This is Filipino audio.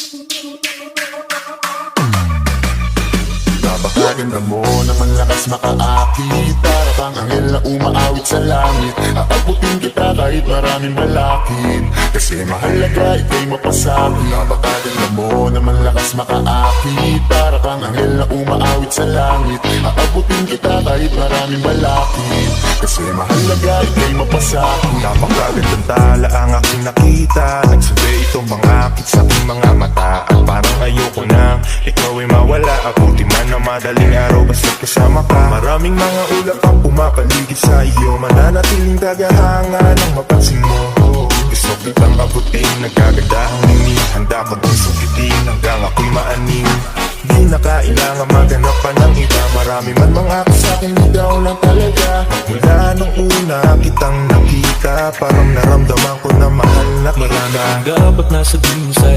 Napakaganda mo naman, lakas makaakit. Para kang anghel na umaawit sa langit. Aabutin kita kahit maraming balakid, kasi mahalaga ika'y mapasakit. Napakaganda mo naman, lakas makaakit. Para kang anghel na umaawit sa langit. Aabutin kita kahit maraming balakid, kasi mahalaga ika'y mapasakit. Napakagandang tala ang aking nakita. Nagsabi itong mga akit sa aking mga mata. At parang ayoko nang ikaw ay mawala. Abuti man na madaling araw basta't kasama ka. Maraming mga ulap ang pumapaligid sa iyo. Mananatiling tagahanga nang mapansin mo. Gusto kitang abutin, nagkagandahang ningning. Handa ko dong sukitin hanggang ako'y maaning. Di na kailangan maghanap pa ng iba. Marami man mga ako sa'kin, ikaw lang talaga. Mula nung una kitang nakita, parang naramdaman ko na mahal na kita. Marami kang dapat nasabihin sa